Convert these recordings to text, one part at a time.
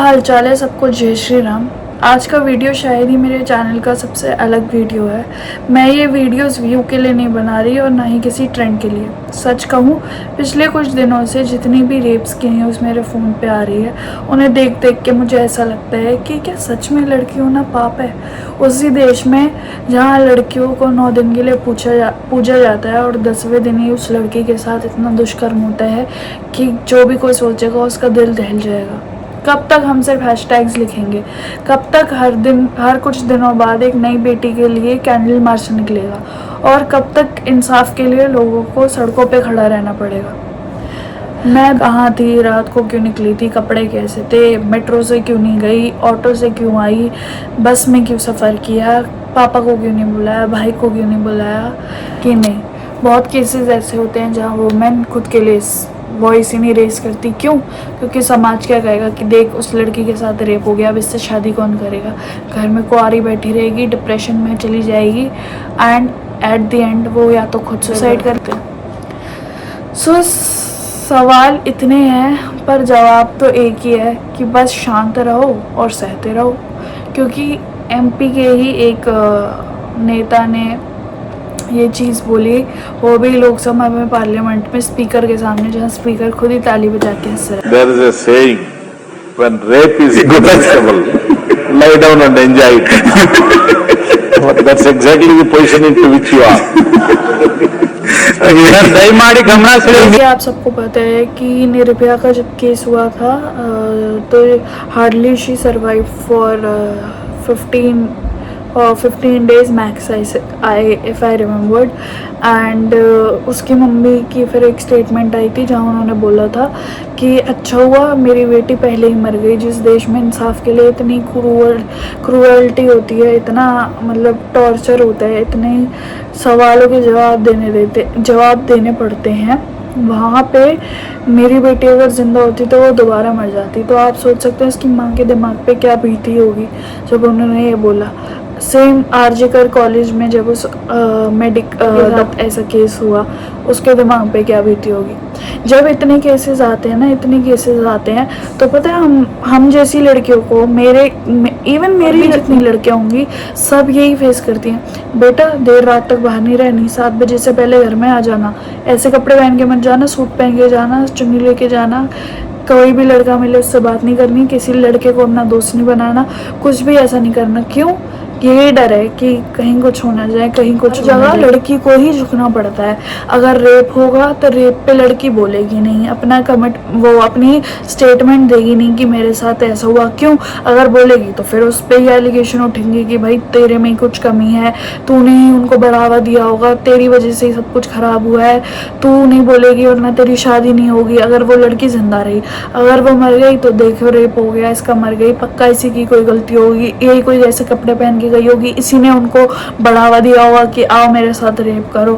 हाल चाल है सबको, जय श्री राम। आज का वीडियो शायद ही मेरे चैनल का सबसे अलग वीडियो है। मैं ये वीडियोस व्यू के लिए नहीं बना रही और ना ही किसी ट्रेंड के लिए। सच कहूँ, पिछले कुछ दिनों से जितनी भी रेप्स की न्यूज़ मेरे फ़ोन पे आ रही है, उन्हें देख देख के मुझे ऐसा लगता है कि क्या सच में लड़की होना पाप है। उसी देश में जहाँ लड़कियों को 9 दिन के लिए पूजा जाता है और 10वें दिन ही उस लड़की के साथ इतना दुष्कर्म होता है कि जो भी कोई सोचेगा उसका दिल दहल जाएगा। कब तक हम सिर्फ हैशटैग्स लिखेंगे? कब तक हर कुछ दिनों बाद एक नई बेटी के लिए कैंडल मार्च निकलेगा? और कब तक इंसाफ के लिए लोगों को सड़कों पे खड़ा रहना पड़ेगा? मैं कहाँ थी, रात को क्यों निकली थी, कपड़े कैसे थे, मेट्रो से क्यों नहीं गई, ऑटो से क्यों आई, बस में क्यों सफ़र किया, पापा को क्यों नहीं बुलाया, भाई को क्यों नहीं बुलाया कि नहीं। बहुत केसेस ऐसे होते हैं जहाँ वुमेन खुद के लिए वॉइस ही नहीं रेस करती। क्यों? क्योंकि समाज क्या कहेगा कि देख उस लड़की के साथ रेप हो गया, अब इससे शादी कौन करेगा। घर में कुंवारी बैठी रहेगी, डिप्रेशन में चली जाएगी एंड एट द एंड वो या तो खुद सुसाइड करते हैं। सो सवाल इतने हैं पर जवाब तो एक ही है कि बस शांत रहो और सहते रहो। क्योंकि एमपी के ही एक नेता ने ये चीज़ बोली, वो भी लोकसभा में पार्लियामेंट में स्पीकर के सामने, जहाँ स्पीकर खुद ही ताली बजा के हंस रहा है। There is a saying, when rape is detestable, lie down and enjoy it. That's exactly the position into which you are. जैसे आप सबको पता है कि निर्भया का जब केस हुआ था तो hardly she survive for 15 days max if I remembered. And उसकी मम्मी की फिर एक स्टेटमेंट आई थी जहाँ उन्होंने बोला था कि अच्छा हुआ मेरी बेटी पहले ही मर गई। जिस देश में इंसाफ के लिए इतनी क्रूअल्टी होती है, इतना मतलब टॉर्चर होता है, इतने सवालों के जवाब देने पड़ते हैं, वहाँ पे मेरी बेटी अगर ज़िंदा होती तो वो दोबारा मर जाती। तो आप सोच सकते हैं उसकी माँ के दिमाग पे क्या बीती होगी जब उन्होंने ये बोला। सेम आरजीकर कॉलेज में जब उस ऐसा केस हुआ, उसके दिमाग पे क्या बीती होगी। जब इतने केसेस आते हैं तो पता है हम जैसी लड़कियों को, इवन मेरी जितनी लड़कियां होंगी सब यही फेस करती हैं। बेटा देर रात तक बाहर नहीं रहनी, 7 बजे से पहले घर में आ जाना, ऐसे कपड़े पहन के मत जाना, सूट पहन के जाना, चुन्नी लेके जाना, कोई भी लड़का मिले उससे बात नहीं करनी, किसी लड़के को अपना दोस्त नहीं बनाना, कुछ भी ऐसा नहीं करना। क्यों? यही डर है कि कहीं कुछ हो ना जाए, कहीं कुछ जगह लड़की को ही झुकना पड़ता है। अगर रेप होगा तो रेप पे लड़की बोलेगी नहीं, अपनी स्टेटमेंट देगी नहीं कि मेरे साथ ऐसा हुआ। क्यों? अगर बोलेगी तो फिर उस पर ही एलिगेशन उठेंगे कि भाई तेरे में ही कुछ कमी है, तूने ही उनको बढ़ावा दिया होगा, तेरी वजह से ही सब कुछ खराब हुआ है, तू नहीं बोलेगी वरना तेरी शादी नहीं होगी। अगर वो लड़की जिंदा रही, अगर वो मर गई तो देखो रेप हो गया, इसका मर गई, पक्का इसी की कोई गलती होगी, यही कोई जैसे कपड़े पहन के गई होगी, इसी ने उनको बढ़ावा दिया होगा कि आओ मेरे साथ रेप करो।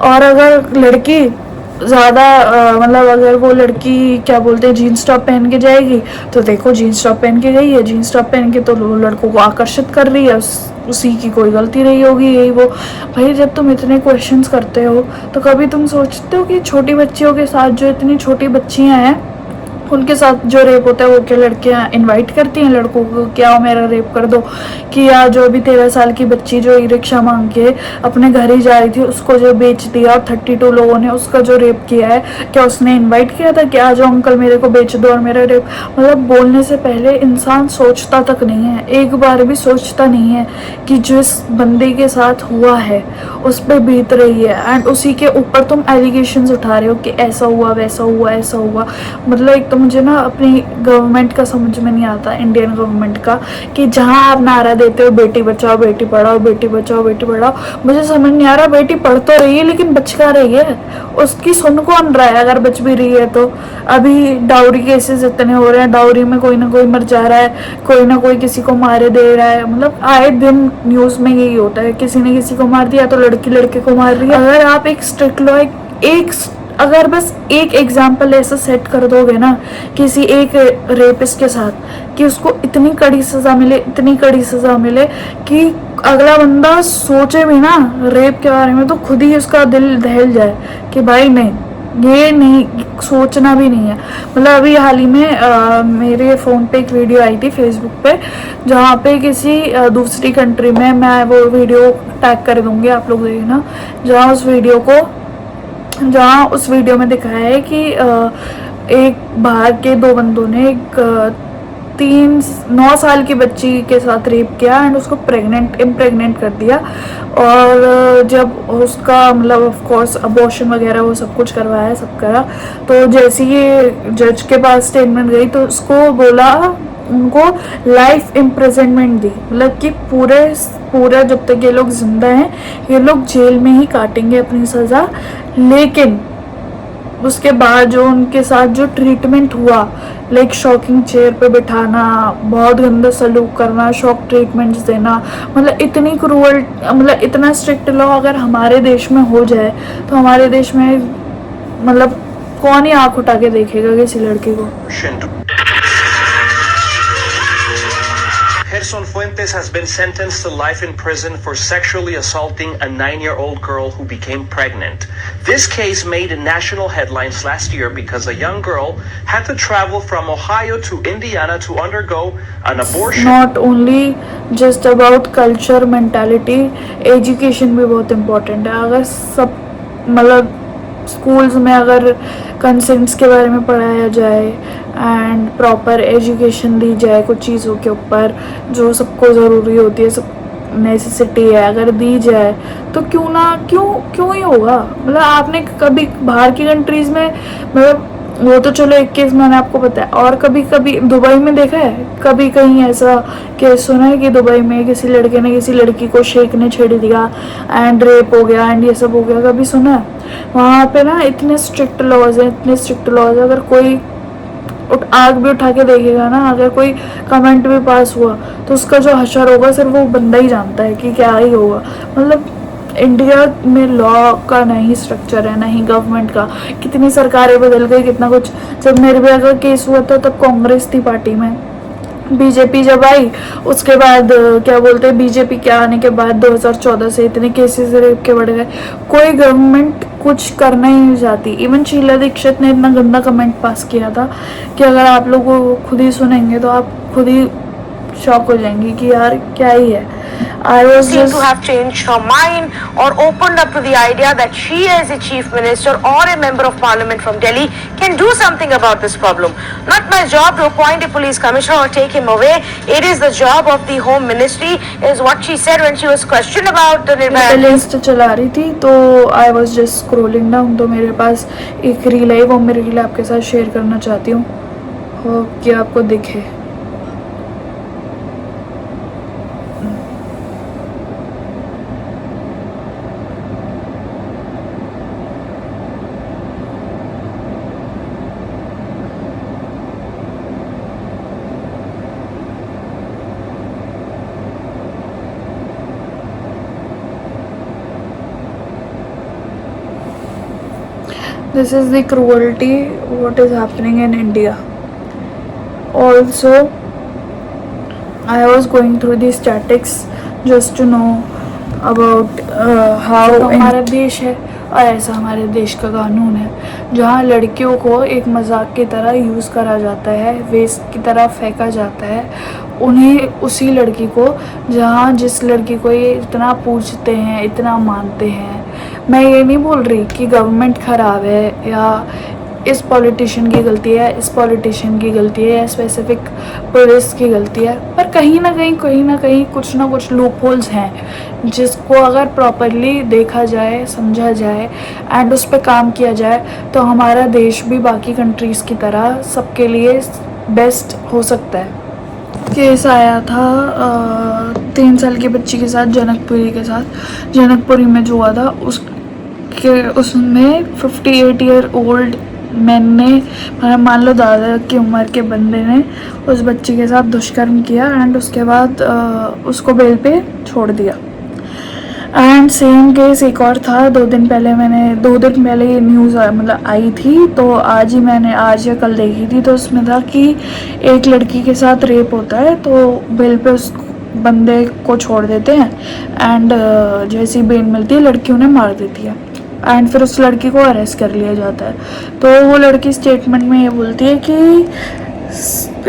और अगर लड़की ज़्यादा अगर वो लड़की क्या बोलते हैं जीन्स टॉप पहन के जाएगी तो देखो जीन्स टॉप पहन के गई है, जीन्स टॉप पहन के तो लड़कों को आकर्षित कर रही है, उसी की कोई गलती रही होगी, यही वो। भाई जब तुम इतने क्वेश्चंस करते हो तो कभी तुम सोचते हो कि छोटी बच्चियों के साथ, जो इतनी छोटी बच्चियां हैं उनके साथ जो रेप होता है वो क्या लड़कियां इनवाइट करती हैं लड़कों को कि आओ मेरा रेप कर दो? कि या जो अभी 13 साल की बच्ची जो ई रिक्शा मांग के अपने घर ही जा रही थी, उसको जो बेच दिया 32 लोगों ने, उसका जो रेप किया है, क्या उसने इनवाइट किया था कि आ जाओ अंकल मेरे को बेच दो और मेरा रेप? बोलने से पहले इंसान सोचता तक नहीं है, एक बार भी सोचता नहीं है कि जिस बंदे के साथ हुआ है उस पर बीत रही है, एंड उसी के ऊपर तुम एलिगेशंस उठा रहे हो कि ऐसा हुआ, वैसा हुआ, ऐसा हुआ। एक तो मुझे ना अपनी गवर्नमेंट का समझ में नहीं आता, इंडियन गवर्नमेंट का, कि जहाँ आप नारा देते हो बेटी बचाओ बेटी पढ़ाओ, बेटी बचाओ बेटी पढ़ाओ, मुझे समझ नहीं आ रहा बेटी पढ़ तो रही है लेकिन बच क्या रही है, उसकी सुन कौन रहा है? अगर बच भी रही है तो अभी डाउरी केसेस इतने हो रहे हैं, डाउरी में कोई ना कोई मर जा रहा है, कोई ना कोई किसी को मारे दे रहा है। आए दिन न्यूज़ में यही होता है, किसी ने किसी को मार दिया तो लड़की लड़के को मार रही है। अगर आप एक स्ट्रिक्ट लॉ अगर बस एक एग्जाम्पल ऐसा सेट कर दोगे ना किसी एक रेपिस्ट के साथ कि उसको इतनी कड़ी सज़ा मिले कि अगला बंदा सोचे भी ना रेप के बारे में तो खुद ही उसका दिल दहल जाए कि भाई नहीं, ये नहीं सोचना भी नहीं है। मतलब अभी हाल ही में मेरे फ़ोन पे एक वीडियो आई थी फेसबुक पे, जहाँ पे किसी दूसरी कंट्री में, मैं वो वीडियो टैग कर दूँगी, आप लोग देखना, जहाँ उस वीडियो में दिखाया है कि एक बाहर के दो बंदों ने एक 9 साल की बच्ची के साथ रेप किया एंड उसको इम्प्रेग्नेंट कर दिया। और जब उसका मतलब ऑफ कोर्स अबॉर्शन वगैरह वो सब कुछ करवाया, सब करा, तो जैसे ये जज के पास स्टेटमेंट गई तो उसको बोला, उनको लाइफ इम्प्रिजनमेंट दी, मतलब कि पूरा जब तक ये लोग जिंदा हैं ये लोग जेल में ही काटेंगे अपनी सज़ा। लेकिन उसके बाद जो उनके साथ जो ट्रीटमेंट हुआ, लाइक शॉकिंग चेयर पे बिठाना, बहुत गंदा सलूक करना, शॉक ट्रीटमेंट्स देना, मतलब इतनी क्रूअल, मतलब इतना स्ट्रिक्ट लॉ अगर हमारे देश में हो जाए तो हमारे देश में मतलब कौन ही आँख उठा के देखेगा किसी लड़की को। Gerson Fuentes has been sentenced to life in prison for sexually assaulting a 9-year-old girl who became pregnant. This case made national headlines last year because a young girl had to travel from Ohio to Indiana to undergo an abortion. Not only just about culture, mentality, education भी बहुत important है। अगर सब मतलब schools में अगर consents के बारे में पढ़ाया जाए एंड प्रॉपर एजुकेशन दी जाए कुछ चीज़ों के ऊपर जो सबको ज़रूरी होती है, सब नेसेसिटी है, अगर दी जाए तो क्यों ही होगा। मतलब आपने कभी बाहर की कंट्रीज़ में, मतलब वो तो चलो एक केस मैंने आपको बताया, और कभी दुबई में देखा है, कभी कहीं ऐसा केस सुना है कि दुबई में किसी लड़के ने किसी लड़की को शेख ने छेड़ दिया एंड रेप हो गया एंड ये सब हो गया, कभी सुना है? वहाँ पे ना इतने स्ट्रिक्ट लॉज हैं, अगर कोई आग भी उठा के देखेगा ना, अगर कोई कमेंट भी पास हुआ तो उसका जो हशर होगा सिर्फ वो बंदा ही जानता है कि क्या ही होगा। मतलब इंडिया में लॉ का नहीं स्ट्रक्चर है, नहीं गवर्नमेंट का। कितनी सरकारें बदल गई, कितना कुछ। जब निर्भया का केस हुआ था तब कांग्रेस थी पार्टी में, बीजेपी जब आई उसके बाद क्या बोलते हैं, बीजेपी के आने के बाद 2014 से इतने केसेस रेप के बढ़ गए। कोई गवर्नमेंट कुछ करना ही नहीं चाहती। इवन शीला दीक्षित ने इतना गंदा कमेंट पास किया था कि अगर आप लोग खुद ही सुनेंगे तो आप खुद ही शॉक हो जाएंगी कि यार क्या ही है। I was seem to have changed her mind or opened up to the idea that she as a chief minister or a member of parliament from Delhi can do something about this problem. Not my job to appoint a police commissioner or take him away. It is the job of the home ministry, is what she said when she was questioned about the Nirbhaya. List चला रही थी तो I was just scrolling down, तो मेरे पास एक reel आई, वो मेरे reel आपके साथ शेयर करना चाहती हूँ कि आपको दिखे। This is the cruelty what is happening in India. Also, I was going through the statistics just to know about how हमारा देश है और ऐसा हमारे देश का कानून है जहाँ लड़कियों को एक मजाक की तरह यूज़ करा जाता है, वेस्ट की तरह फेंका जाता है। उन्हें उसी लड़की को, जहाँ जिस लड़की को ये इतना पूछते हैं, इतना मानते हैं। मैं ये नहीं बोल रही कि गवर्नमेंट ख़राब है या इस पॉलिटिशियन की गलती है, इस पॉलिटिशियन की गलती है या स्पेसिफिक पुलिस की गलती है, पर कहीं ना कहीं कुछ ना कुछ लूप होल्स हैं जिसको अगर प्रॉपरली देखा जाए, समझा जाए एंड उस पर काम किया जाए तो हमारा देश भी बाकी कंट्रीज़ की तरह सबके लिए बेस्ट हो सकता है। केस आया था 3 साल की बच्ची के साथ, जनकपुरी में जो हुआ था उसमें 58 ईयर ओल्ड मैन ने, मान लो दादा की उम्र के बंदे ने उस बच्ची के साथ दुष्कर्म किया एंड उसके बाद उसको बेल पे छोड़ दिया। एंड सेम केस एक और था 2 दिन पहले ये न्यूज़ मतलब आई थी, तो आज या कल देखी थी। तो उसमें था कि एक लड़की के साथ रेप होता है तो बेल पे उस बंदे को छोड़ देते हैं एंड जैसी बेल मिलती है लड़की उन्हें मार देती है। एंड फिर उस लड़की को अरेस्ट कर लिया जाता है। तो वो लड़की स्टेटमेंट में ये बोलती है कि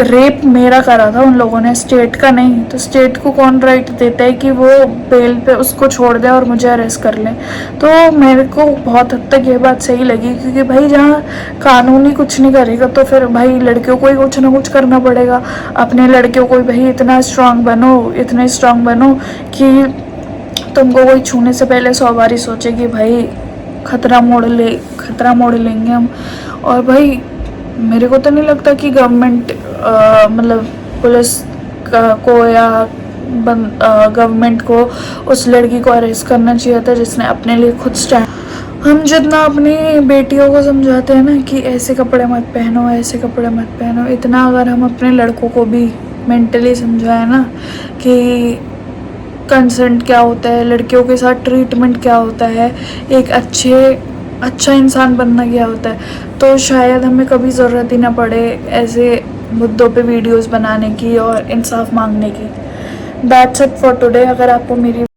रेप मेरा करा था उन लोगों ने, स्टेट का नहीं। तो स्टेट को कौन राइट देता है कि वो बेल पे उसको छोड़ दे और मुझे अरेस्ट कर लें। तो मेरे को बहुत हद तक ये बात सही लगी, क्योंकि भाई जहाँ कानून ही कुछ नहीं करेगा तो फिर भाई लड़कियों को ही कुछ ना कुछ करना पड़ेगा। अपने लड़कियों को भाई इतना स्ट्रांग बनो, इतने स्ट्रांग बनो कि तुमको कोई छूने से पहले 100 बार ही सोचे कि भाई खतरा मोड़ लेंगे हम। और भाई मेरे को तो नहीं लगता कि गवर्नमेंट मतलब पुलिस को या गवर्नमेंट को उस लड़की को अरेस्ट करना चाहिए था जिसने अपने लिए खुद स्टैंड। हम जितना अपनी बेटियों को समझाते हैं ना कि ऐसे कपड़े मत पहनो, ऐसे कपड़े मत पहनो, इतना अगर हम अपने लड़कों को भी मेंटली समझाए ना कि कंसेंट क्या होता है, लड़कियों के साथ ट्रीटमेंट क्या होता है, एक अच्छा इंसान बनना क्या होता है, तो शायद हमें कभी ज़रूरत ही ना पड़े ऐसे मुद्दों पे वीडियोस बनाने की और इंसाफ मांगने की। That's it for today. अगर आपको मेरी